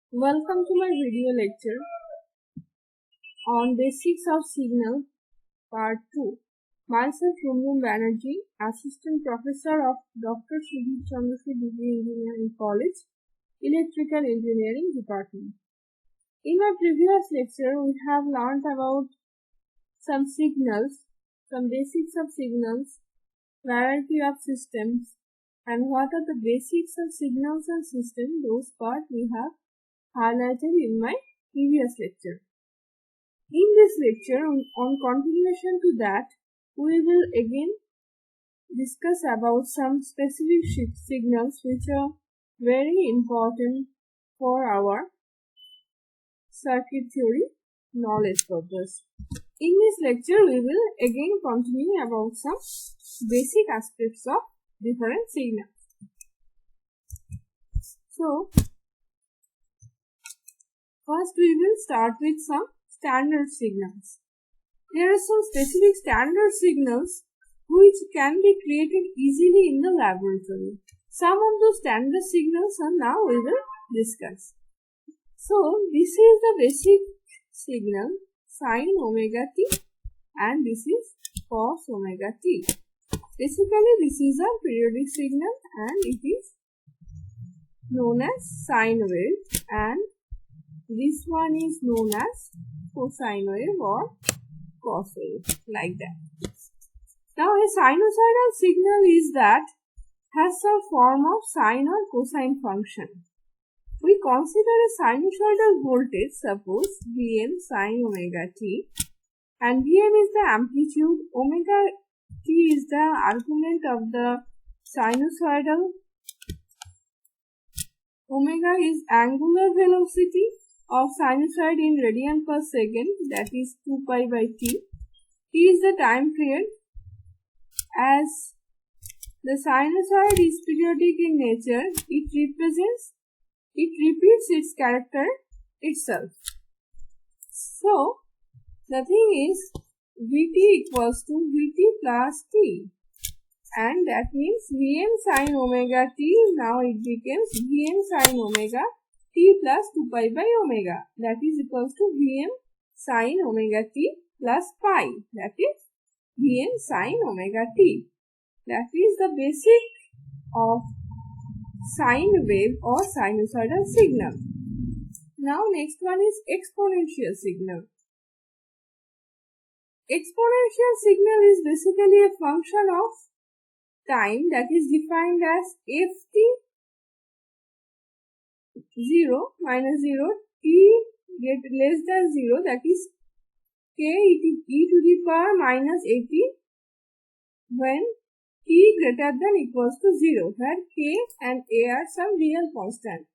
Welcome to my video lecture on Basics of Signal Part 2. Myself Rumrum Banerjee, Assistant Professor of Dr. Sudhir Chandrasekhar Degree Engineering College, Electrical Engineering Department. In my previous lecture, we have learned about some signals, some basics of signals, variety of systems, and what are the basics of signals and systems. Those parts we have highlighted in my previous lecture. In this lecture, on continuation to that, we will again discuss about some specific signals which are very important for our circuit theory knowledge purpose. In this lecture, we will again continue about some basic aspects of different signals. So, first we will start with some standard signals. There are some specific standard signals which can be created easily in the laboratory. Some of those standard signals are now we will discuss. So, this is the basic signal sin omega t and this is cos omega t. Basically, this is a periodic signal and it is known as sine wave, and this one is known as cosine wave or cos wave, like that. Now, a sinusoidal signal is that has some form of sine or cosine function. We consider a sinusoidal voltage, suppose Vm sin omega t, and Vm is the amplitude, omega t is the argument of the sinusoidal, omega is angular velocity of sinusoid in radian per second, that is 2 pi by t. T is the time period. As the sinusoid is periodic in nature, it repeats its character itself. So, the thing is Vt equals to Vt plus t, and that means Vm sin omega t, now it becomes Vm sin omega t plus 2 pi by omega, that is equals to Vm sin omega t plus pi, that is Vm sin omega t. That is the basic of sine wave or sinusoidal signal. Now next one is exponential signal. Exponential signal is basically a function of time that is defined as ft 0 minus 0 t get less than 0, that is k e to the power minus at when t greater than equals to 0, where k and a are some real constant.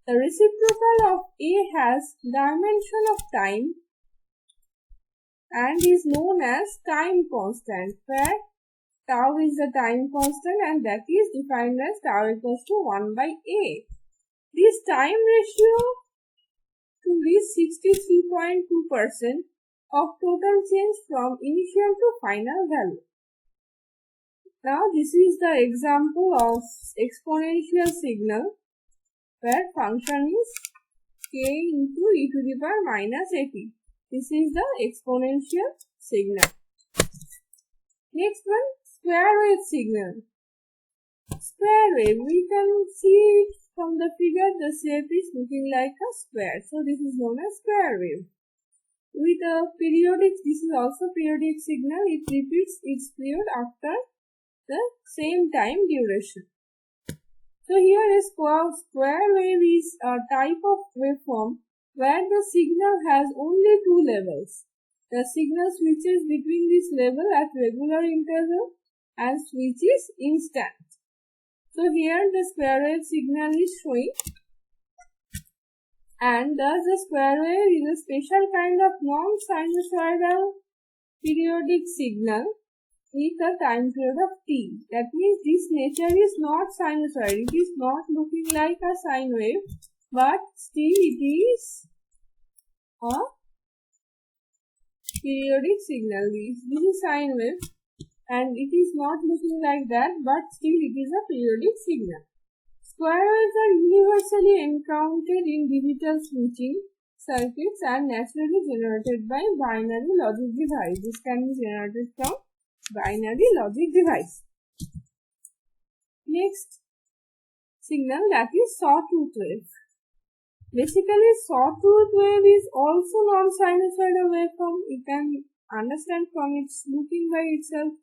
The reciprocal of a has dimension of time and is known as time constant, where tau is the time constant and that is defined as tau equals to 1 by a. This time ratio to reach 63.2% of total change from initial to final value. Now this is the example of exponential signal where function is k into e to the power minus at. This is the exponential signal. Next one, square wave signal. Square wave, we can see from the figure the shape is looking like a square. So this is known as square wave. With a periodic, this is also periodic signal. It repeats its period after the same time duration. So here is square wave is a type of waveform where the signal has only two levels. The signal switches between this level at regular interval and switches instant. So here the square wave signal is showing, and thus the square wave is a special kind of non-sinusoidal periodic signal with a time period of t. That means this nature is not sinusoid. It is not looking like a sine wave, but still it is a periodic signal. This is sine wave and it is not looking like that, but still it is a periodic signal. Square waves are universally encountered in digital switching circuits and naturally generated by binary logic device. This can be generated from binary logic device. Next signal, that is sawtooth wave. Basically, sawtooth wave is also non-sinusoidal waveform. You can understand from its looking by itself.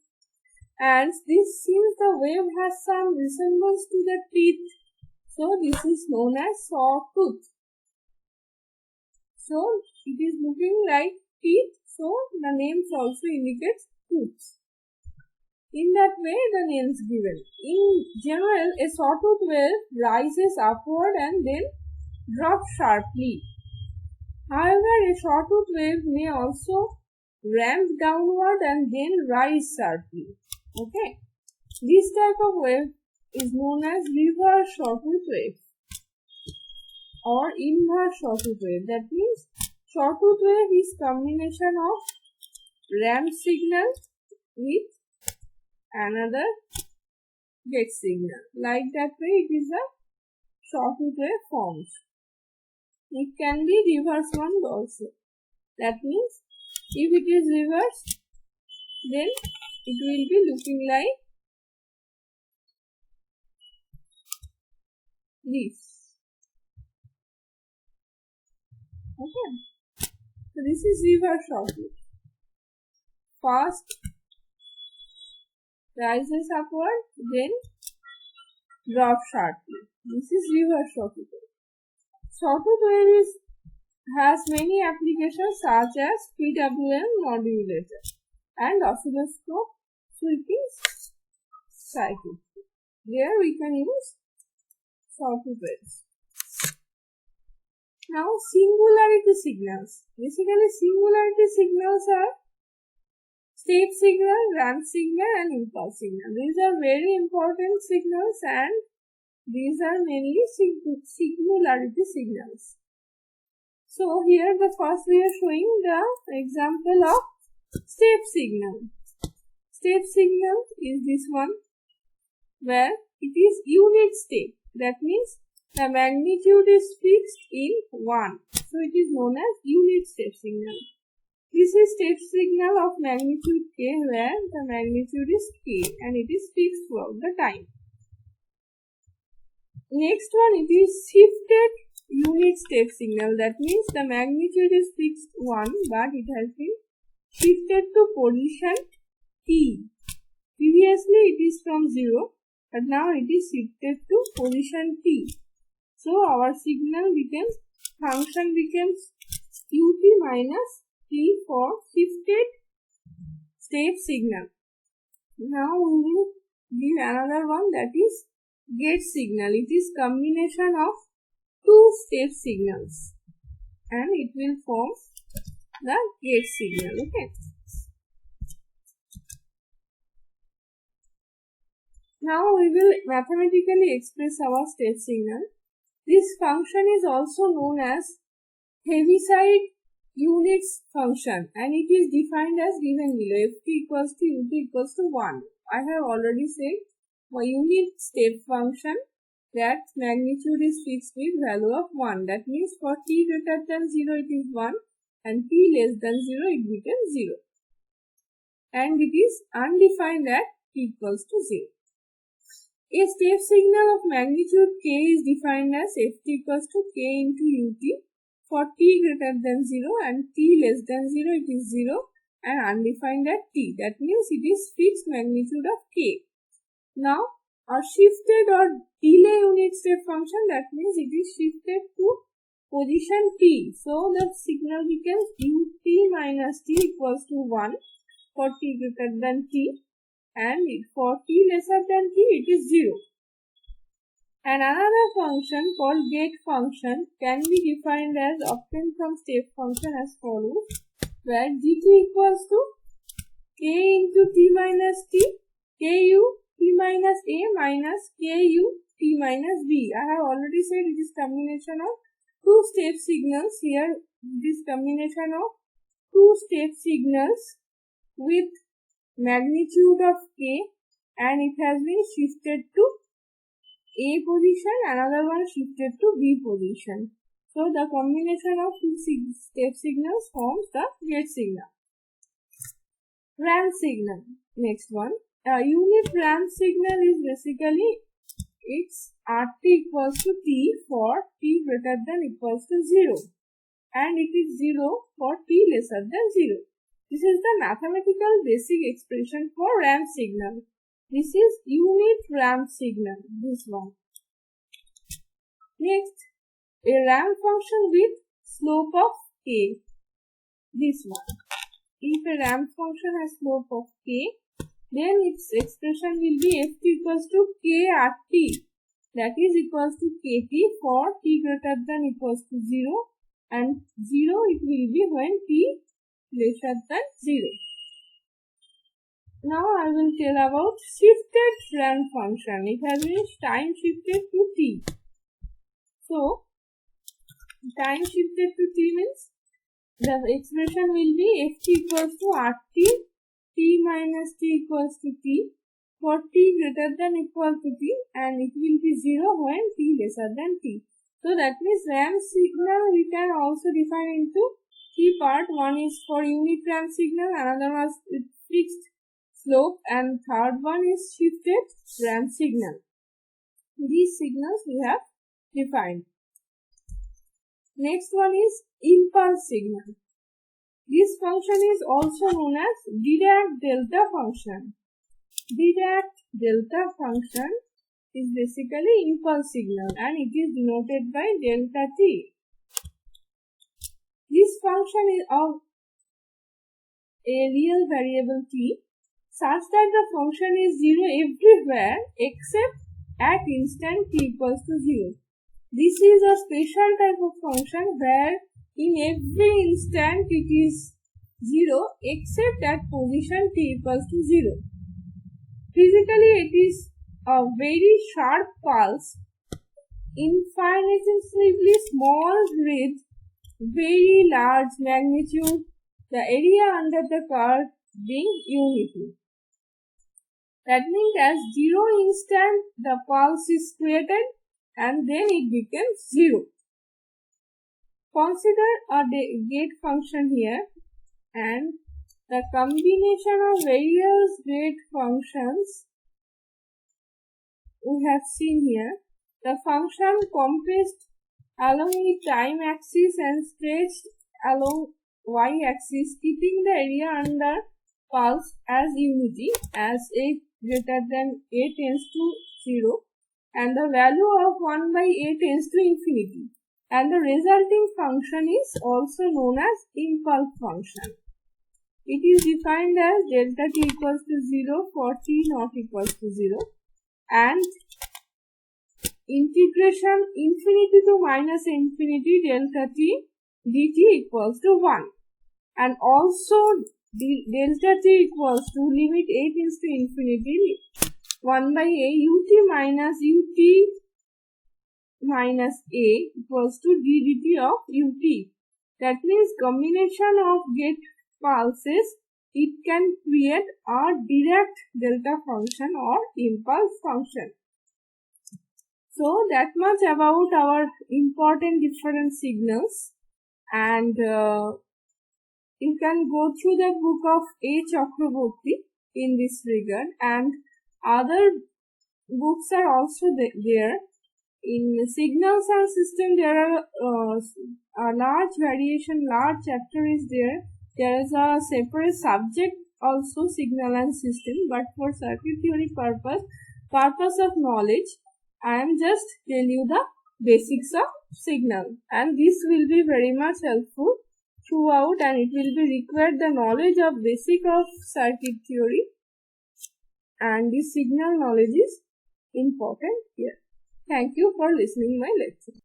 And this, since the wave has some resemblance to the teeth, so this is known as sawtooth. So it is looking like teeth, so the names also indicates tooth. In that way, the names given. In general, a sawtooth wave rises upward and then drops sharply. However, a sawtooth wave may also ramp downward and then rise sharply. Okay, this type of wave is known as reverse sawtooth wave or inverse sawtooth wave. That means sawtooth wave is combination of ramp signal with another gate signal. Like that way, it is a sawtooth wave forms. It can be reverse one also. That means if it is reversed, then it will be looking like this. Okay. So this is reverse sawtooth. First rises upward, then drops sharply. This is reverse sawtooth wave. Sawtooth wave has many applications such as PWM modulator and oscilloscope sweeping circuit. There we can use sawtooth waves. Now singularity signals. Basically singularity signals are state signal, ramp signal and impulse signal. These are very important signals and these are mainly singularity signals. So here the first we are showing the example of step signal. Step signal is this one where it is unit step. That means the magnitude is fixed in 1. So it is known as unit step signal. This is step signal of magnitude k where the magnitude is k and it is fixed throughout the time. Next one, it is shifted unit step signal. That means the magnitude is fixed 1 but it has been shifted to position t. Previously it is from 0 but now it is shifted to position t. So our signal becomes, function becomes ut minus t for shifted step signal. Now we will give another one, that is gate signal. It is combination of two step signals and it will form the gate signal. Okay. Now we will mathematically express our step signal. This function is also known as Heaviside units function and it is defined as given below. Ft equals to ut equals to 1. I have already said a unit step function that magnitude is fixed with value of 1. That means for t greater than 0 it is 1 and t less than 0 it becomes 0. And it is undefined at t equals to 0. A step signal of magnitude k is defined as ft equals to k into ut. For t greater than 0 and t less than 0 it is 0 and undefined at t. That means it is fixed magnitude of k. Now a shifted or delay unit step function, that means it is shifted to position t. So the signal becomes ut minus t equals to 1 for t greater than t and for t lesser than t it is 0. And another function called gate function can be defined as obtained from step function as follows, where gt equals to k into t minus t, ku t minus a minus ku t minus b. I have already said it is combination of two step signals. Here it is combination of two step signals with magnitude of k and it has been shifted to A position, another one shifted to B position. So the combination of two step signals forms the gate signal. Ramp signal. Next one. A unit ramp signal is basically its RT equals to T for T greater than equals to 0, and it is 0 for T lesser than 0. This is the mathematical basic expression for ramp signal. This is unit ramp signal, this one. Next, a ramp function with slope of k, this one. If a ramp function has slope of k, then its expression will be ft equals to k rt, that is equals to kt for t greater than equals to 0, and 0 it will be when t lesser than 0. Now I will tell about shifted ramp function. It has been time shifted to t. So, time shifted to t means the expression will be ft equals to rt, t minus t equals to t for t greater than equal to t, and it will be 0 when t lesser than t. So that means ramp signal we can also define into key part. One is for unit ramp signal, another was with fixed slope, and third one is shifted ramp signal. These signals we have defined. Next one is impulse signal. This function is also known as Dirac delta function. Dirac delta function is basically impulse signal, and it is denoted by delta t. This function is of a real variable t such that the function is 0 everywhere except at instant t equals to 0. This is a special type of function where in every instant it is 0 except at position t equals to 0. Physically it is a very sharp pulse, infinitesimally small with very large magnitude, the area under the curve being unity. That means at 0 instant the pulse is created and then it becomes 0. Consider a gate function here, and the combination of various gate functions we have seen here. The function compressed along the time axis and stretched along y-axis, keeping the area under pulse as unity as a greater than a tends to 0, and the value of 1 by a tends to infinity, and the resulting function is also known as impulse function. It is defined as delta t equals to 0 for t not equals to 0, and integration infinity to minus infinity delta t dt equals to 1, and also delta t equals to limit a tends to infinity 1 by a ut minus a equals to d dt of ut. That means combination of gate pulses, it can create a direct delta function or impulse function. So that much about our important different signals, and you can go through the book of A. Chakraborty in this regard, and other books are also there. In signals and system there are a large variation, large chapter is there. There is a separate subject also, signal and system, but for circuit theory purpose of knowledge, I am just tell you the basics of signal, and this will be very much helpful throughout, and it will be required the knowledge of basic of circuit theory, and this signal knowledge is important here. Thank you for listening my lecture.